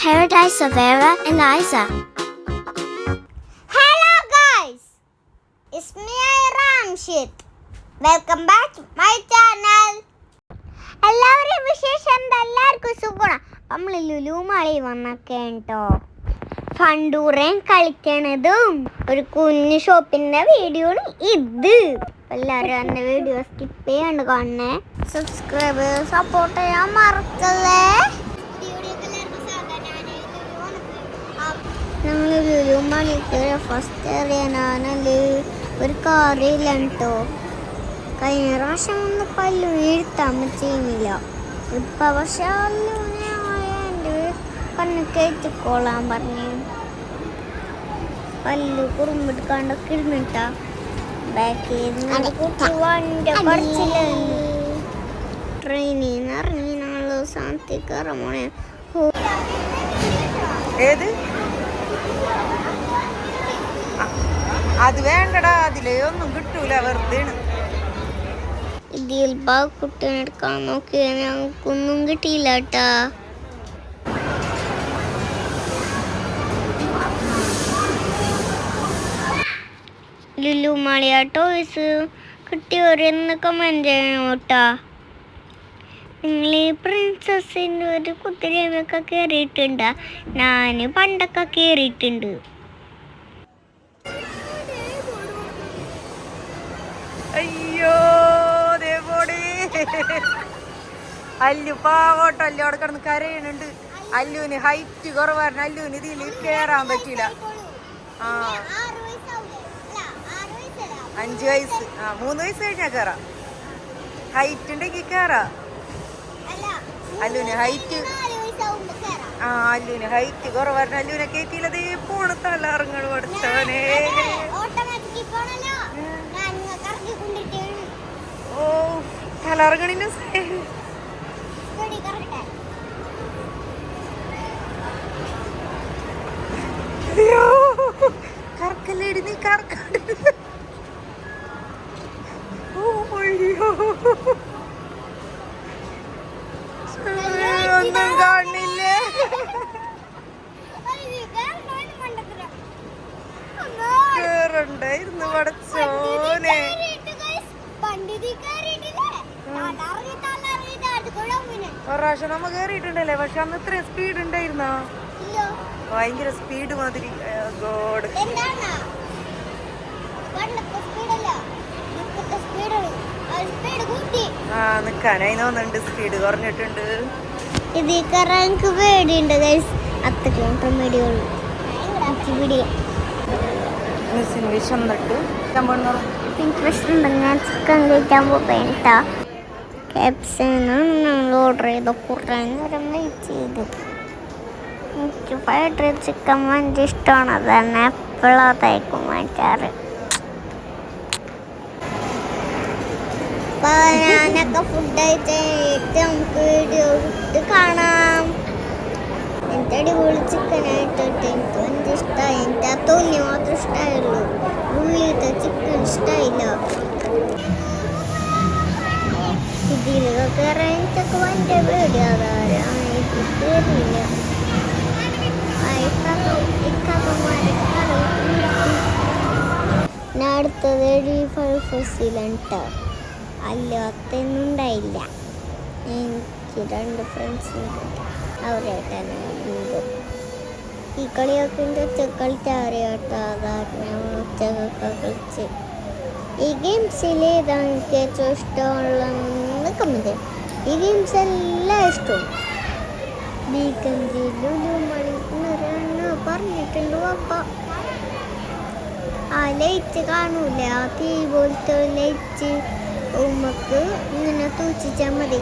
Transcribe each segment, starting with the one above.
Paradise of Era and Isa. Hello guys, it's me Ramshit. Welcome back to my channel. എല്ലാവരും വിശേഷം എന്താ? എല്ലാവർക്കും സുഖമാണ്. നമ്മൾ ലുലു മാളിൽ വന്നൊക്കെ കേട്ടോ ഫണ്ടൂറേൻ കളിക്കണതും ഒരു കുഞ്ഞു ഷോപ്പിന്റെ വീഡിയോ ആണ് ഇത്. എല്ലാവരും എൻ്റെ വീഡിയോ സ്കിപ്പ് ചെയ്യാണ്ട് കാണണേ. സബ്സ്ക്രൈബ് സപ്പോർട്ട് ചെയ്യാൻ മറക്കല്ലേ. ഞങ്ങൾ ലുലു മാളിൽ കയറിയ ഫസ്റ്റ് അറിയാനാണല്ലേ ഒരു കാറില്ല കേട്ടോ. കഴിഞ്ഞ പ്രാവശ്യം ഒന്ന് പല്ലു വീഴ്ത്താൻ ചെയ്യുന്നില്ല. ഇപ്പം പക്ഷെ എൻ്റെ കണ്ണ് കയറ്റിക്കോളാൻ പറഞ്ഞു. പല്ലു കുറുമ്പെടുക്കാണ്ടൊക്കെ ഇരുന്നിട്ടാ ബാക്കിൽ വണ്ടി കുറച്ചില്ല. ട്രെയിനിൽ നിന്ന് ഇറങ്ങി ഞങ്ങൾ സാന്തിക്ക് ഇറങ്ങണേ. ഏത് അത് വേണ്ടടാ, അതിലേ ഒന്നും കിട്ടൂല, വെറുതെ. ഇതിൽ കുട്ടീനെ എടുക്കാൻ നോക്കി ഞങ്ങൾക്കൊന്നും കിട്ടിയില്ല കേട്ടാ. ലുലു മാളിയ ടോയ്സ് കിട്ടിയവരെന്ന് കമന്റ് ചെയ്യണം കേട്ടാ. നിങ്ങൾ ഈ പ്രിൻസസിൻ്റെ ഒരു കുതിരയൊക്കെ കയറിയിട്ടുണ്ട്. ഞാൻ പണ്ടൊക്കെ കയറിയിട്ടുണ്ട്. അയ്യോ ദേവോടി, അല്ലു പാവോട്ടോ, അല്ലു അവിടെ കിടന്ന് കരയണുണ്ട്. അല്ലുവിന് ഹൈറ്റ് കുറവായിരുന്നു. അല്ലുവിന് ഇതിൽ കയറാൻ പറ്റില്ല. 5 വയസ്സ് 3 വയസ്സ് കഴിഞ്ഞാൽ കയറാം. ഹൈറ്റ് ഉണ്ടെങ്കിൽ കയറാം. അല്ലുവിന് ഹൈറ്റ് അല്ലുവിന് ഹൈറ്റ് കുറവായിരുന്നു. അല്ലുവിനെ കയറ്റിയില്ലതേ പോണ തലറങ്ങൾ പഠിച്ചവനെ. ഓ തലറങ്ങണിന് കറക്കല്ലേടി നീ കറക്കാട്. ഒന്നും കാണില്ലേ. കേറണ്ടായിരുന്നു പടച്ചോനെ. ഒരാഴ്ച നമ്മ കേറിയിട്ടുണ്ടല്ലേ, പക്ഷെ അന്ന് ഇത്രയും സ്പീഡ് ഉണ്ടായിരുന്നോ? ഭയങ്കര സ്പീഡ് മാതിരി. ഗോഡ്, നിക്കാനായി തോന്നുന്നുണ്ട്. സ്പീഡ് കുറഞ്ഞിട്ടുണ്ട്. ഇതിൽ കയറാൻ എനിക്ക് പേടിയുണ്ട് ഗൈസ്. 10 കിലോമീറ്റർ പേടിയുള്ളൂ. മിസ്സിന് വിശന്നിട്ട് എനിക്ക് പ്രശ്നമുണ്ട്. ഞാൻ ചിക്കൻ കഴിക്കാൻ പോകേട്ടാ. ക്യാപ്സിനാണ് ഞങ്ങൾ ഓർഡർ ചെയ്ത് കുറേ നേരം വെയിറ്റ് ചെയ്ത്. എനിക്ക് ഫ്രൈഡ് റൈസ് ചിക്കൻ ഭയങ്കര ഇഷ്ടമാണ്. അത് തന്നെ എപ്പോഴും അതായിരിക്കും വാങ്ങിക്കാറ്. ഞാനൊക്കെ ഫുഡ് കഴിച്ചിട്ട് നമുക്ക് വീഡിയോ ഇട്ട് കാണാം. എൻ്റെ അടിപൊളി ചിക്കനായിട്ടിട്ട് എനിക്ക് ഭയങ്കര ഇഷ്ടമായി. എനിക്ക് ആ തൊലി മാത്രം ഇഷ്ടമായുള്ളൂ. ഉള്ളിലത്തെ ചിക്കൻ ഇഷ്ടമായില്ല. ഇതിലൊക്കെ കയറാൻ എനിക്കൊക്കെ ഭയങ്കര പേടിയാകാറ്. ഇത് കയറിയില്ല. ഞാൻ അടുത്തത് ഫസിലുണ്ട്. അല്ലാത്തൊന്നും ഉണ്ടായില്ല. എനിക്ക് 2 ഫ്രണ്ട്സുണ്ട്. അവരായിട്ടാണ് ഈ കളിയൊക്കെ എൻ്റെ ഒറ്റക്ക് കളിക്കാറിയാട്ടോ. കാരണം ഒറ്റക്കൊക്കെ കളിച്ച് ഈ ഗെയിംസിൽ ഏതാണ് എനിക്ക് ഏറ്റവും ഇഷ്ടമുള്ള കമന്റ്. ഈ ഗെയിംസ് എല്ലാം ഇഷ്ടവും. പറഞ്ഞിട്ടുണ്ട് പപ്പ. ആ ലൈറ്റ് കാണൂല, ആ തീ പോലത്തെ ലൈറ്റ് ഉമ്മക്ക് ഇങ്ങനെ തൂച്ചിച്ചാൽ മതി,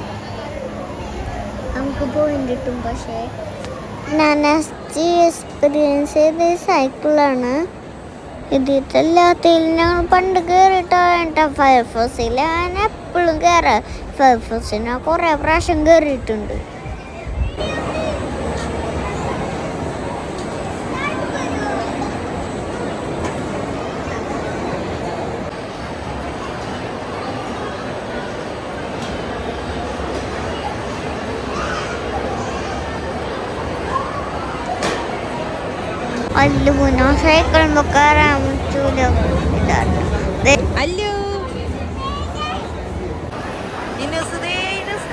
നമുക്ക് പോയിന്റ് കിട്ടും. പക്ഷേ ഞാൻ എക്സ്പീരിയൻസ് ചെയ്ത സൈക്കിളാണ്. ഇതില്ലാത്തതിൽ ഞങ്ങൾ പണ്ട് കയറിയിട്ടാ. ഫയർഫോഴ്സിൽ ഞാൻ എപ്പോഴും കയറാം. ഫയർഫോഴ്സിൽ ഞാൻ കുറേ പ്രാവശ്യം കയറിയിട്ടുണ്ട്. അല്ലുന സൈക്കിൾ കയറാൻ പറ്റൂല. അല്ലു ഇനസ് ദേ ഇനസ്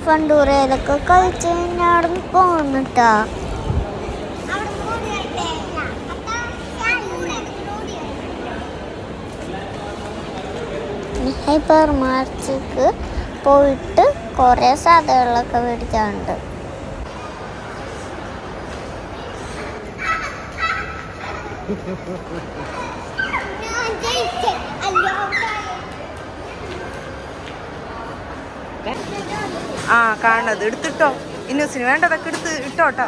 ഫണ്ടൂറയിലൊക്കെ കളിച്ച് നടന്ന് പോകുന്നുട്ടാ. ഹൈപ്പർ മാർക്കറ്റിലേക്ക് പോയിട്ട് കുറേ സാധനങ്ങളൊക്കെ മേടിക്കാറുണ്ട്. ആ കാണത് എടുത്തിട്ടോ. ഇന്നൂസിന് വേണ്ടതൊക്കെ എടുത്ത് ഇട്ടോട്ടാ.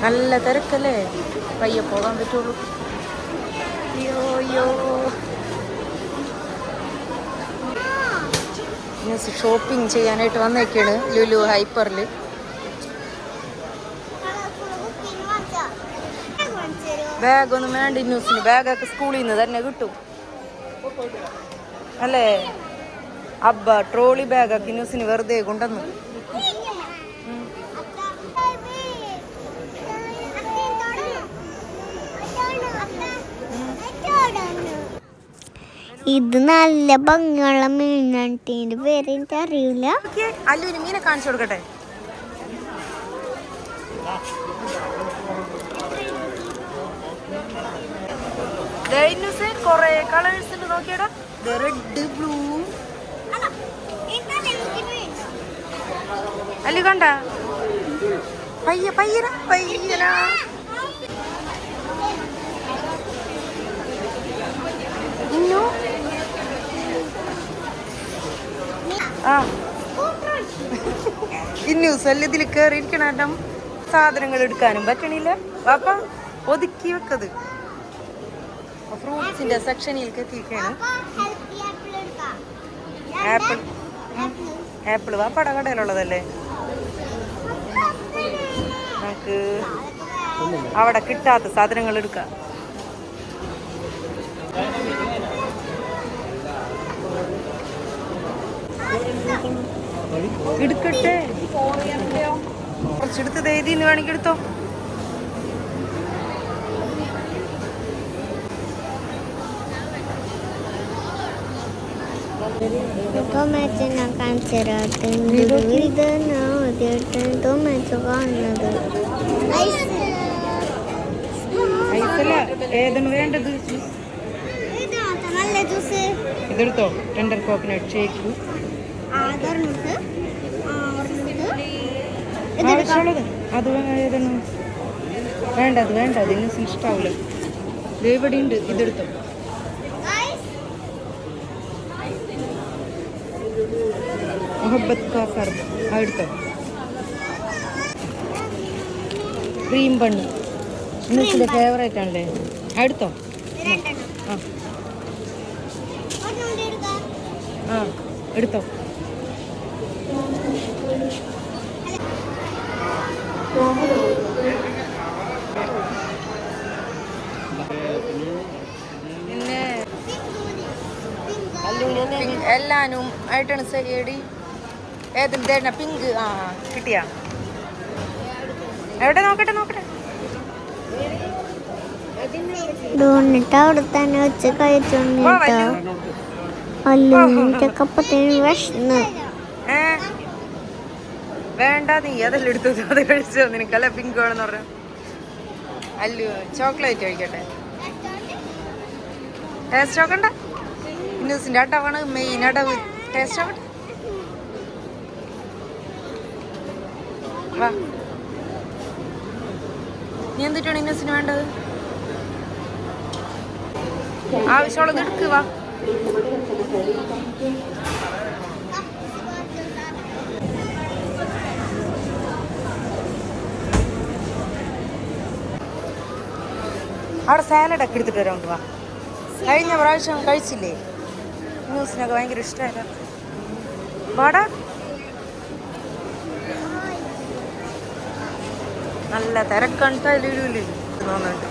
നല്ല തിരക്കല്ലേ, പയ്യെ പോകാൻ പറ്റുള്ളൂ. അയ്യോ ഇന്നൂസ് ഷോപ്പിംഗ് ചെയ്യാനായിട്ട് വന്നേക്കാണ് ലുലു ഹൈപ്പറിൽ. ബാഗൊന്നും വേണ്ട ഇന്നൂസിന്, ബാഗൊക്കെ സ്കൂളിൽ നിന്ന് തന്നെ കിട്ടും അല്ലേ. അബ്ബ ട്രോളി ബാഗൊക്കെ ഇന്നൂസിന് വെറുതെ കൊണ്ടുവന്നു. ഇത് നല്ല ഭംഗിയുള്ള മീനാട്ടിന്റെ പേര് എനിക്ക് അറിയില്ല. അല്ലുവിന് മീനെ കാണിച്ചു കൊടുക്കട്ടെ. കൊറേ കളേഴ്സ് ഉണ്ട് നോക്കിയടാ. റെഡ് ബ്ലൂ അല്ലു കണ്ട. പയ്യന ഇന്നു ഇന്നൂസ് അല്ല ഇതിൽ കയറിയിരിക്കണം. സാധനങ്ങൾ എടുക്കാനും പറ്റണില്ല. പാപ്പ ഒതുക്കി വെക്കത്. ഫ്രൂട്ട്സിന്റെ സെക്ഷനിലേക്ക് എത്തിയിരിക്കുകയാണ്. ആപ്പിൾ വാപ്പട കടയിലുള്ളതല്ലേ, നമുക്ക് അവിടെ കിട്ടാത്ത സാധനങ്ങൾ എടുക്കാം. എടുക്കട്ടെ, കുറച്ചെടുത്തത് ഏതിന്ന് വേണമെങ്കിൽ എടുത്തോ. ടൊമാറ്റോ ഞാൻ കാണിച്ചു ടൊമാറ്റോ കാണുന്നത്. ഏതാണ് വേണ്ടത്? ഇതെടുത്തോ. ടെൻഡർ കോക്കനട്ട് ഷേക്ക് ആവശ്യമുള്ളത്. അത് ഏതാണ് വേണ്ടത്? വേണ്ടത് ഇന്ന് ഇഷ്ടാവില്ല. ഇത് ഇവിടെ ഉണ്ട്, ഇതെടുത്തോ. മുഹബത്ത് കാ ഫർദ് അതെടുത്തോ. ക്രീം ബണ്ണ് ഇന്നത്തെ ഫേവറേറ്റ് ആണല്ലേ, അടുത്തോ. ആ എടുത്തോ. പിന്നെ എല്ലാനും ആയിട്ടാണ് ശരിയടി. ഏതും തേടണ പിങ്ക്. ആ കിട്ടിയാ? എവിടെ നോക്കട്ടെ. അവിടെ തന്നെ വെച്ച് കഴിച്ചോണ്ടിട്ടോ. അല്ലുപ്പത്തേന് വിഷന്ന്. വേണ്ട, നീ അതെല്ലാം എടുത്തു. അത് കഴിച്ചോ. നിനക്കല്ല പിങ്ക് വേണമെന്ന് പറഞ്ഞു. അല്ലു ചോക്ലേറ്റ് കഴിക്കട്ടെ. ടേസ്റ്റ് നോക്കണ്ട. ഇന്നൂസിന്റെ അടവാണ് മെയിൻ അടവ്. ടേസ്റ്റ് നോക്കട്ടെ. വാ, നീ എന്തിട്ടാണ് ഇന്നൂസിന് വേണ്ടത്? ആവശ്യമുള്ളത് എടുക്കുക. വാ. അവിടെ സാലഡൊക്കെ എടുത്തിട്ട് വരാണ്ട്. വാ. കഴിഞ്ഞ പ്രാവശ്യം കഴിച്ചില്ലേ? ന്യൂസിനൊക്കെ ഭയങ്കര ഇഷ്ടമായില്ല. വാടാ. നല്ല തിരക്കണ്ട ലുലുവിൽ തോന്നുന്നുണ്ട്.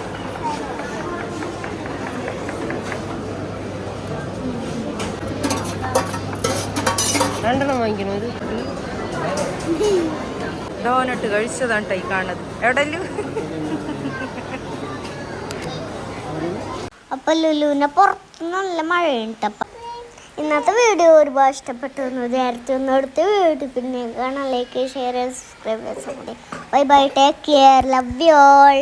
രണ്ടെണ്ണം വാങ്ങിക്കണം ഒരു ഡോനട്ട് കഴിച്ചതാണ് ഈ കാണുന്നത് എവിടെയല്ലോ. അപ്പൊ ലുലുവിന്റെ പുറത്ത് നല്ല മഴയുണ്ട്. അപ്പം ഇന്നത്തെ വീഡിയോ ഒരുപാട് ഇഷ്ടപ്പെട്ടു എന്ന് വിചാരിച്ചു. അടുത്ത വീഡിയോ പിന്നെ കാണാം. Like share subscribe. Bye bye, take care, love you all.